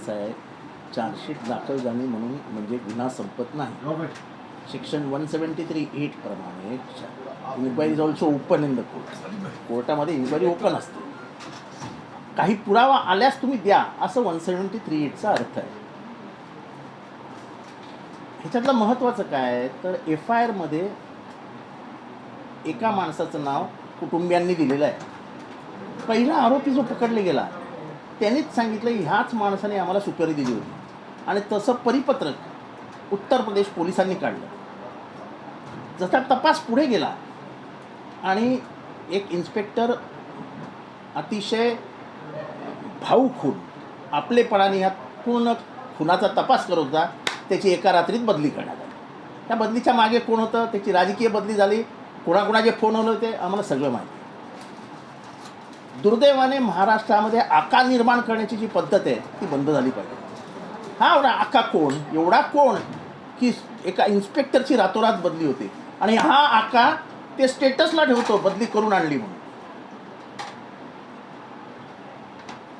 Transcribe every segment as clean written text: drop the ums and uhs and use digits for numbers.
असं आहे, चार्जशीट दाखल झाली म्हणून म्हणजे गुन्हा संपत नाही. सेक्शन 173(8) प्रमाणे inquiry is also open in the court. कोर्टामध्ये इन्क्वायरी ओपन असते. काही पुरावा आल्यास तुम्ही द्या, असं 173(8) अर्थ आहे. ह्याच्यातलं महत्त्वाचं काय आहे तर FIR एका माणसाचं नाव कुटुंबियांनी दिलेलं आहे. पहिला आरोपी जो पकडला गेला त्यांनीच सांगितलं ह्याच माणसाने आम्हाला सुपारी दिली होती आणि तसं परिपत्रक उत्तर प्रदेश पोलिसांनी काढलं. जसा तपास पुढे गेला आणि एक इन्स्पेक्टर अतिशय भाऊक खून आपलेपणाने ह्या पूर्ण खुनाचा तपास करत होता, त्याची एका रात्रीत बदली करण्यात आली. त्या बदलीच्या मागे कोण होतं, त्याची राजकीय बदली झाली, कोणाकोणाचे फोन आले होते आम्हाला सगळं माहिती. दुर्दैवाने महाराष्ट्रामध्ये आका निर्माण करण्याची जी पद्धत आहे ती बंद झाली पाहिजे. हा एवढा आका कोण, एवढा कोण की एका इन्स्पेक्टरची रातोरात बदली होते आणि हा आका ते स्टेटसला ठेवतो बदली करून आणली म्हणून.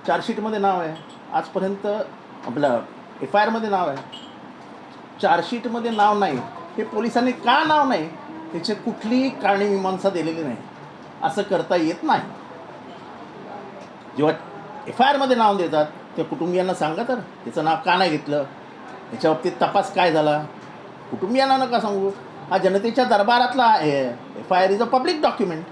चार्जशीटमध्ये नाव आहे, आजपर्यंत आपलं FIR नाव आहे, चार्जशीटमध्ये नाव नाही. हे पोलिसांनी का नाव नाही त्याची कुठलीही कारणमीमांसा दिलेली नाही. असं करता येत नाही. जेव्हा FIR नाव देतात त्या कुटुंबियांना सांगा तर त्याचं नाव का नाही घेतलं, याच्या बाबतीत तपास काय झाला, कुटुंबियांना नका सांगू. हा जनतेच्या दरबारातला आहे. FIR is a public document.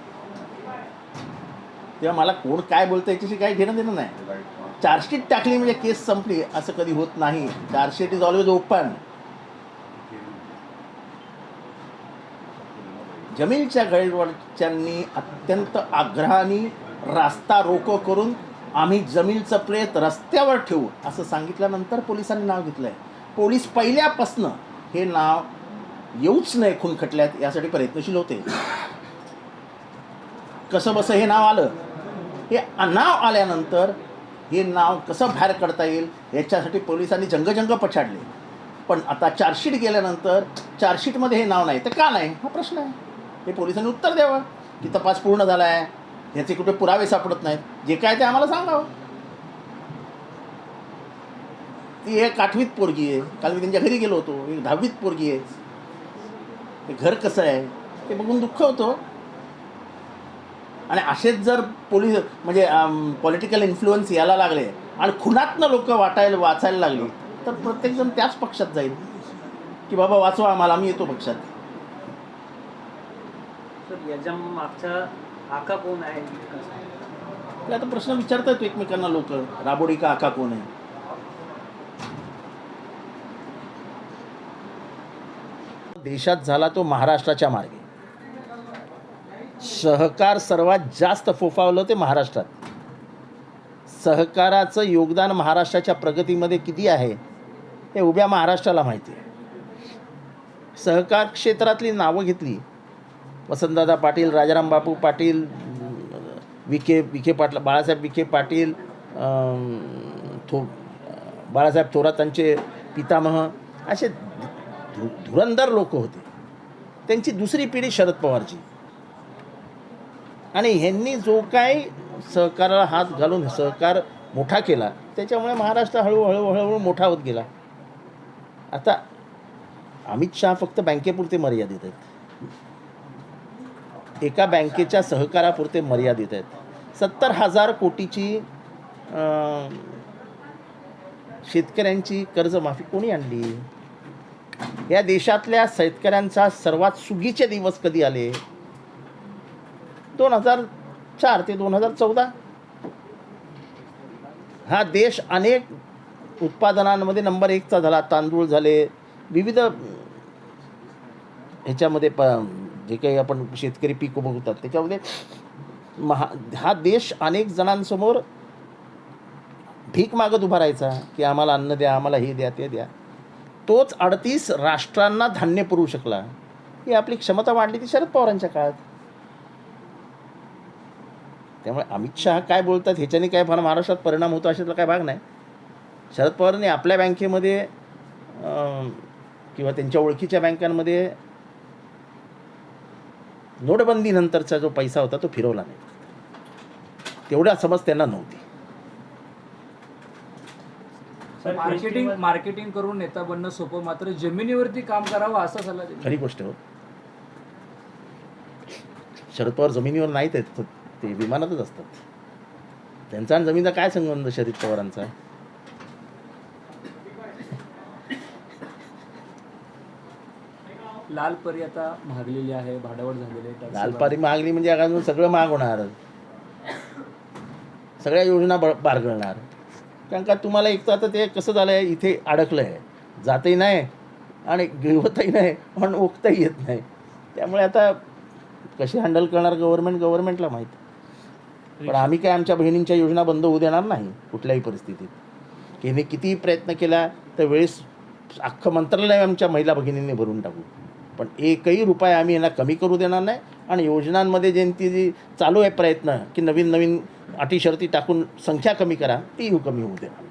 तेव्हा मला कोण काय बोलतं याच्याशी काही घेणं देणं नाही. चार्जशीट टाकली म्हणजे केस संपली असं कधी होत नाही. Charge sheet is always open. जमीलच्या गैरवर्चयांनी अत्यंत आग्रहाने रास्ता रोको करून आम्ही जमीलचं प्रेत रस्त्यावर ठेवू असं सांगितल्यानंतर पोलिसांनी नाव घेतलं आहे. पोलीस पहिल्यापासनं हे नाव येऊच नाही खून खटल्यात यासाठी प्रयत्नशील होते. कसं बसं हे नाव आलं, हे नाव आल्यानंतर हे नाव कसं बाहेर काढता येईल याच्यासाठी पोलिसांनी जंगजंग पछाडले. पण आता चार्जशीट गेल्यानंतर चार्जशीटमध्ये हे नाव नाही तर का नाही हा प्रश्न आहे. हे पोलिसांनी उत्तर द्यावं की तपास पूर्ण झाला आहे, ह्याचे कुठे पुरावे सापडत नाहीत, जे काय ते आम्हाला सांगावं. ती एक 8वीत पोरगी आहे, काल मी त्यांच्या घरी गेलो होतो, एक 10वीत पोरगी आहे. ते घर कसं आहे ते बघून दुःख होतं. आणि असेच जर पोलीस म्हणजे पॉलिटिकल इन्फ्लुअन्स यायला लागले आणि खुनातनं लोक वाचायला लागली तर प्रत्येकजण त्याच पक्षात जाईल की बाबा वाचवा आम्हाला, आम्ही येतो पक्षात. याच्या मागचा आका कोण आहे ते आता प्रश्न विचारतात एकमेकांना लोक, राबोडी का आका कोण आहे. देशात झाला तो महाराष्ट्राच्या मार्गे. सहकार सर्वात जास्त फोफावलं ते महाराष्ट्रात. सहकाराचं योगदान महाराष्ट्राच्या प्रगतीमध्ये किती आहे हे उभ्या महाराष्ट्राला माहिती आहे. सहकार क्षेत्रातली नावं घेतली, वसंतदादा पाटील, राजाराम बापू पाटील, विखे पाटील, बाळासाहेब विखे पाटील, बाळासाहेब थोरातांचे पितामह, असे धुरंधर लोक होते. त्यांची दुसरी पिढी शरद पवारची. आणि ह्यांनी जो काय सहकाराला हात घालून सहकार मोठा केला त्याच्यामुळे महाराष्ट्र हळूहळू मोठा होत गेला. आता अमित शहा फक्त बँकेपुरते मर्यादित आहेत, एका बँकेच्या सहकारापुरते मर्यादित आहेत. 70,000 कोटीची शेतकऱ्यांची कर्जमाफी कोणी आणली. या देशातल्या शेतकऱ्यांचा सर्वात सुगीचे दिवस कधी आले, 2004 ते 2014. हा देश अनेक उत्पादनांमध्ये नंबर 1चा झाला. तांदूळ झाले, विविध ह्याच्यामध्ये जे काही आपण शेतकरी पीक बघतात त्याच्यामध्ये हा देश अनेक जणांसमोर भीक मागत उभा राहायचा की आम्हाला अन्न द्या, आम्हाला हे द्या, ते द्या. तोच 38 राष्ट्रांना धान्य पुरवू शकला. ही आपली क्षमता वाढली ती शरद पवारांच्या काळात. त्यामुळे अमित शहा काय बोलतात ह्याच्याने काय फार महाराष्ट्रात परिणाम होतो अशातला काय भाग नाही. शरद पवारांनी आपल्या बँकेमध्ये किंवा त्यांच्या ओळखीच्या बँकांमध्ये नोटबंदीनंतरचा जो पैसा होता तो फिरवला नाही. तेवढा समज त्यांना नव्हती. मार्केटिंग करून नेता बनणं सोपं, मात्र जमिनीवरती काम करावं असा सल्ला दिला. खरी गोष्ट हो. शरद पवार जमिनीवर नाहीत आहेत, ते विमानातच असतात. त्यांचा आणि जमिनीचा काय संबंध शरद पवारांचा? लालपरी आता महागलेली आहे, भाडावड झालेली आहे. लालपारी महागली म्हणजे अजून सगळं महाग होणार, सगळ्या योजना बारगळणार. कारण का तुम्हाला एक तर आता ते कसं झालं आहे, इथे अडकलं आहे, जातही नाही आणि गिळवतही नाही पण ओकताही येत नाही. त्यामुळे आता कशी हँडल करणार गव्हर्नमेंटला माहीत. पण आम्ही काय आमच्या बहिणींच्या योजना बंद होऊ देणार नाही कुठल्याही परिस्थितीत. की कितीही प्रयत्न केला तर वेळेस अख्खं मंत्रालय आमच्या महिला भगिनींनी भरून टाकू, पण एकही रुपया आम्ही यांना कमी करू देणार नाही. आणि योजनांमध्ये जी चालू आहे प्रयत्न की नवीन नवीन अटी शर्ती टाकून संख्या कमी करा, ती कमी होऊ देणार नाही.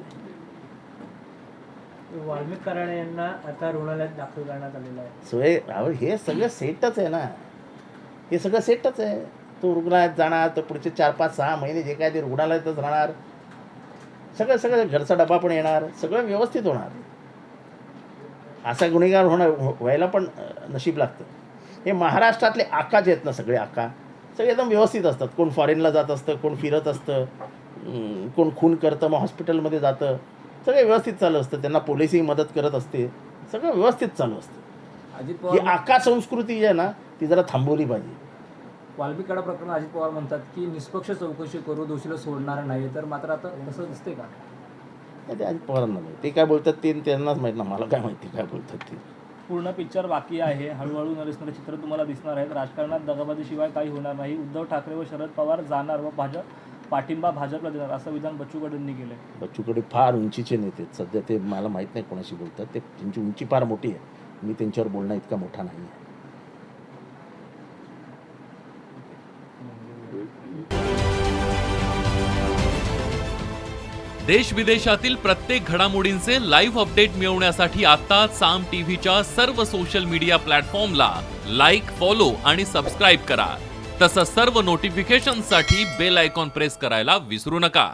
वाल्मिक कराड यांना आता रुग्णालयात दाखल करण्यात आलेलं आहे. सोय हे सगळं सेटच आहे ना, हे सगळं सेटच आहे. तो रुग्णालयात जाणार तर पुढचे 4-5-6 महिने जे काय ते रुग्णालयातच राहणार. सगळं घरचा डबा पण येणार, सगळं व्यवस्थित होणार. असा गुन्हेगार व्हायला पण नशीब लागतं. हे महाराष्ट्रातले आका जे आहेत ना, सगळे एकदम व्यवस्थित असतात. कोण फॉरेनला जात असतं, कोण फिरत असतं, कोण खून करतं मग हॉस्पिटलमध्ये जातं. सगळं व्यवस्थित चालू असतं. त्यांना पोलिसही मदत करत असते. सगळं व्यवस्थित चालू असतं. अजित ही पवार आका संस्कृती जी आहे ना, ती जरा थांबवली पाहिजे. वाल्मिक कराड प्रकरण अजित पवार म्हणतात की निष्पक्ष चौकशी करू, दोषीला सोडणार नाही. तर मात्र आता तसं दिसते का? ते अजित पवारांना माहिती. ते काय बोलतात ते त्यांनाच माहीत ना, मला काय माहिती काय बोलतात ते. पूर्ण पिक्चर बाकी आहे. हळूहळू नरेंद्र चित्र तुम्हाला दिसणार आहेत. राजकारणात दगाबाजीशिवाय काही होणार नाही. उद्धव ठाकरे व शरद पवार जाणार व पाठिंबा भाजपला देणार असं विधान बच्चू कडूंनी केलं. बच्चू कडू फार उंचीचे नेते आहेत. सध्या ते मला माहीत नाही कोणाशी बोलतात. ते त्यांची उंची फार मोठी आहे. मी त्यांच्यावर बोलणं इतका मोठा नाही आहे. देश विदेशातील प्रत्येक घडामोडींचे लाईव्ह अपडेट मिळवण्यासाठी आता साम टीव्हीच्या सर्व सोशल मीडिया प्लॅटफॉर्मला लाईक, फॉलो आणि सबस्क्राईब करा. तसंच सर्व नोटिफिकेशनसाठी बेल आयकॉन प्रेस करायला विसरू नका.